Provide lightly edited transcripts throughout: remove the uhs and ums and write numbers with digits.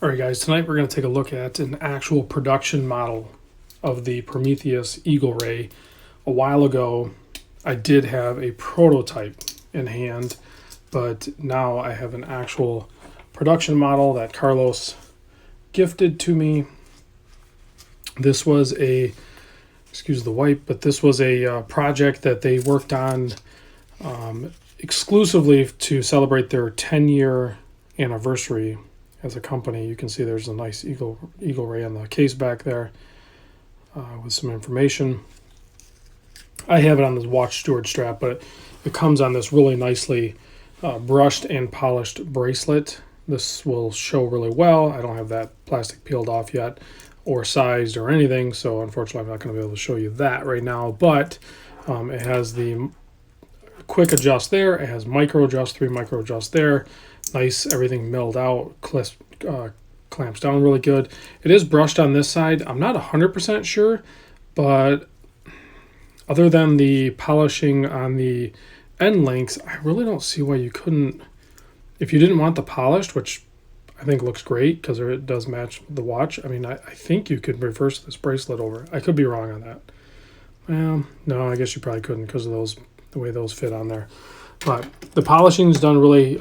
All right, guys, tonight we're going to take a look at an actual production model of the Prometheus Eagle Ray. A while ago, I did have a prototype in hand, but now I have an actual production model that Carlos gifted to me. This was excuse the wipe, but this was a project that they worked on exclusively to celebrate their 10-year anniversary as a company. You can see there's a nice eagle ray on the case back there with some information. I have it on this watch steward strap, but it comes on this really nicely brushed and polished bracelet. This will show really well. I don't have that plastic peeled off yet or sized or anything, so unfortunately I'm not going to be able to show you that right now, but it has the quick adjust there. It has micro adjust, 3 micro adjust there. Nice, everything milled out, clamps down really good. It is brushed on this side. I'm not 100% sure, but other than the polishing on the end links, I really don't see why you couldn't, if you didn't want the polished, which I think looks great because it does match the watch. I mean, I think you could reverse this bracelet over. I could be wrong on that. Well, no, I guess you probably couldn't because of the way those fit on there. But the polishing's done really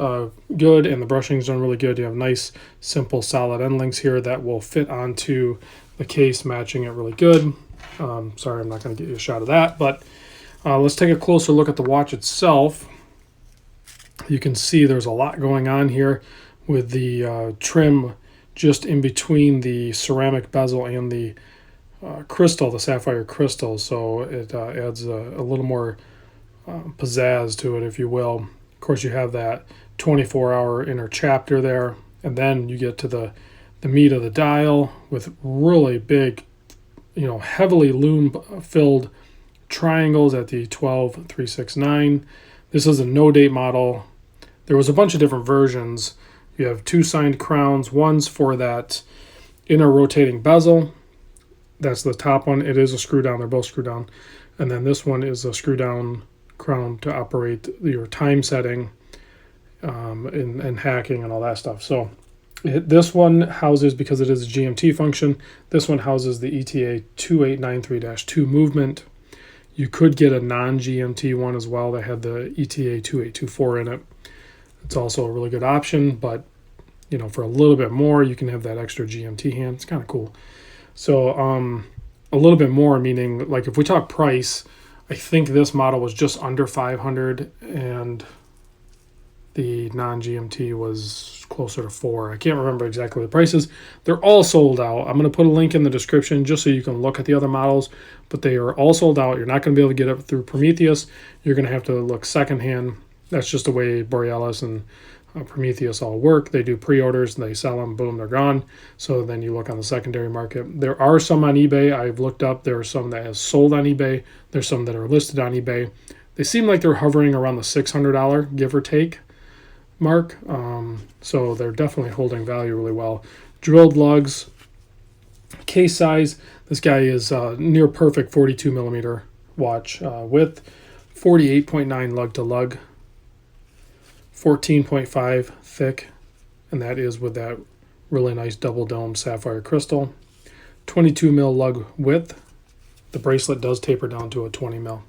good, and the brushing's done really good. You have nice, simple, solid end links here that will fit onto the case, matching it really good. Sorry, I'm not going to get you a shot of that, but let's take a closer look at the watch itself. You can see there's a lot going on here with the trim just in between the ceramic bezel and the crystal, the sapphire crystal, so it adds a little more pizzazz to it, if you will. Of course, you have that 24-hour inner chapter there, and then you get to the meat of the dial with really big, heavily loom filled triangles at the 12369. This is a no date model. There was a bunch of different versions. You have 2 signed crowns. One's for that inner rotating bezel. That's the top one. It is a screw down. They're both screw down. And then this one is a screw down crown to operate your time setting and hacking and all that stuff. So this one houses, because it is a GMT function, this one houses the ETA 2893-2 movement. You could get a non-GMT one as well that had the ETA 2824 in it. It's also a really good option, but for a little bit more, you can have that extra GMT hand. It's kind of cool. So a little bit more, meaning like if we talk price, I think this model was just under $500 and the non-GMT was closer to $400. I can't remember exactly the prices. They're all sold out. I'm going to put a link in the description just so you can look at the other models, but they are all sold out. You're not going to be able to get it through Prometheus. You're going to have to look secondhand. That's just the way Borealis and Prometheus all work. They do pre-orders and they sell them, boom, they're gone. So then you look on the secondary market. There are some on eBay. I've looked up. There are some that have sold on eBay. There's some that are listed on eBay. They seem like they're hovering around the $600, give or take, mark. So they're definitely holding value really well. Drilled lugs. Case size. This guy is near perfect 42 millimeter watch width. 48.9 lug to lug. 14.5 thick, and that is with that really nice double dome sapphire crystal. 22 mil lug width. The bracelet does taper down to a 20 mil.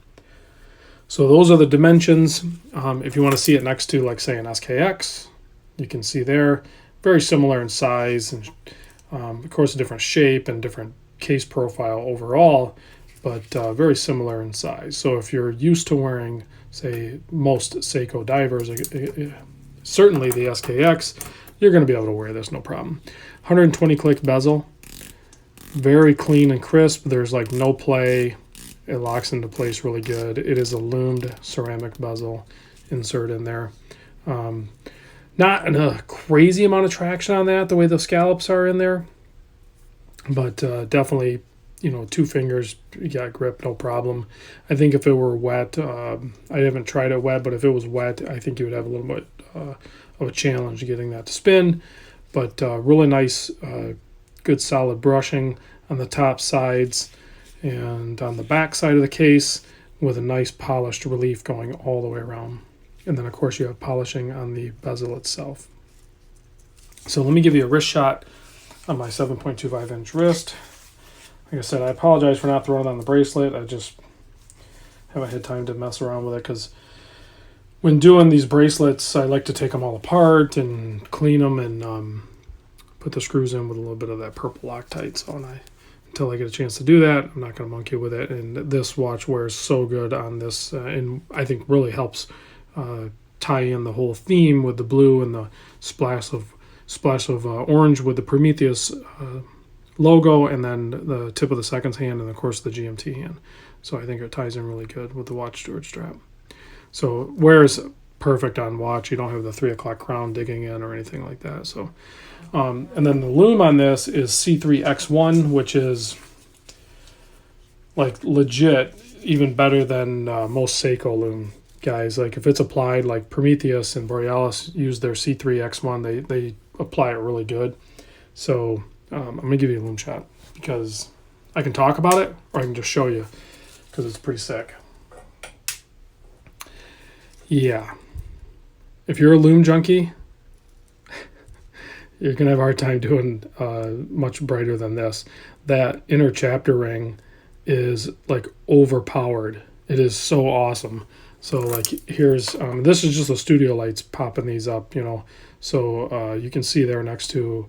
So those are the dimensions. If you want to see it next to, like, say, an SKX, you can see there. Very similar in size, and of course a different shape and different case profile overall, but very similar in size. So if you're used to wearing, say, most Seiko divers, certainly the SKX, you're going to be able to wear this no problem. 120 click bezel, very clean and crisp. There's like no play. It locks into place really good. It is a loomed ceramic bezel insert in there. Not a crazy amount of traction on that, the way the scallops are in there, but definitely, 2 fingers, you got grip, no problem. I think if it were wet, I haven't tried it wet, but if it was wet, I think you would have a little bit of a challenge getting that to spin. But really nice, good solid brushing on the top sides and on the back side of the case with a nice polished relief going all the way around. And then, of course, you have polishing on the bezel itself. So let me give you a wrist shot on my 7.25 inch wrist. Like I said, I apologize for not throwing it on the bracelet. I just haven't had time to mess around with it because when doing these bracelets, I like to take them all apart and clean them and put the screws in with a little bit of that purple Loctite. So until I get a chance to do that, I'm not going to monkey with it. And this watch wears so good on this, and I think really helps tie in the whole theme with the blue and the splash of orange with the Prometheus logo, and then the tip of the seconds hand, and of course the GMT hand. So I think it ties in really good with the watch steward strap. So wears perfect on watch. You don't have the 3 o'clock crown digging in or anything like that. So, and then the Lume on this is C3X1, which is like legit even better than most Seiko Lume guys. Like if it's applied, like Prometheus and Borealis use their C3X1, they apply it really good. So I'm gonna give you a Lume shot because I can talk about it or I can just show you because it's pretty sick. Yeah, if you're a Lume junkie, you're gonna have a hard time doing much brighter than this. That inner chapter ring is like overpowered. It is so awesome. So like here's this is just the studio lights popping these up, you know. So you can see there next to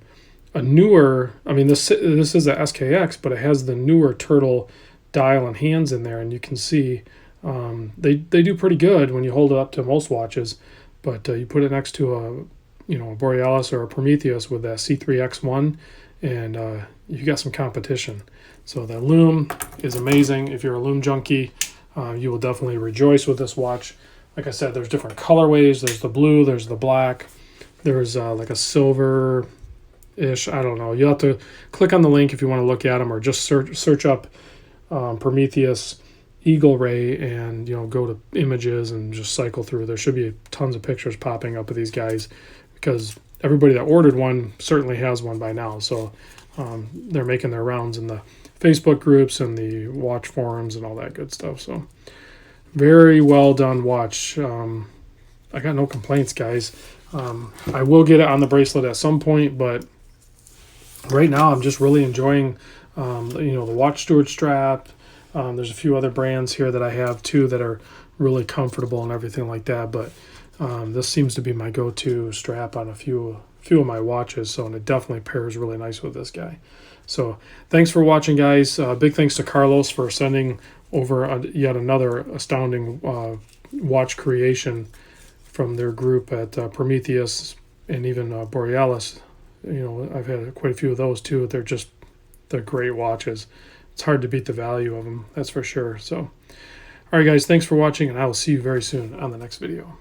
a newer. I mean this is a SKX, but it has the newer turtle dial and hands in there, and you can see they do pretty good when you hold it up to most watches. But you put it next to a Borealis or a Prometheus with that C3X1, and you got some competition. So the Lume is amazing. If you're a Lume junkie, you will definitely rejoice with this watch. Like I said, there's different colorways. There's the blue, there's the black, there's like a silver-ish. I don't know. You'll have to click on the link if you want to look at them, or just search up Prometheus Eagle Ray and go to images and just cycle through. There should be tons of pictures popping up of these guys because everybody that ordered one certainly has one by now. So they're making their rounds in the Facebook groups and the watch forums and all that good stuff. So very well done watch. I got no complaints, guys. I will get it on the bracelet at some point, but right now I'm just really enjoying the watch steward strap. There's a few other brands here that I have too that are really comfortable and everything like that, but this seems to be my go-to strap on a few of my watches. So, and it definitely pairs really nice with this guy. So thanks for watching, guys. Big thanks to Carlos for sending over yet another astounding watch creation from their group at Prometheus and even Borealis. I've had quite a few of those too. They're great watches. It's hard to beat the value of them, that's for sure. So, all right, guys, thanks for watching, and I will see you very soon on the next video.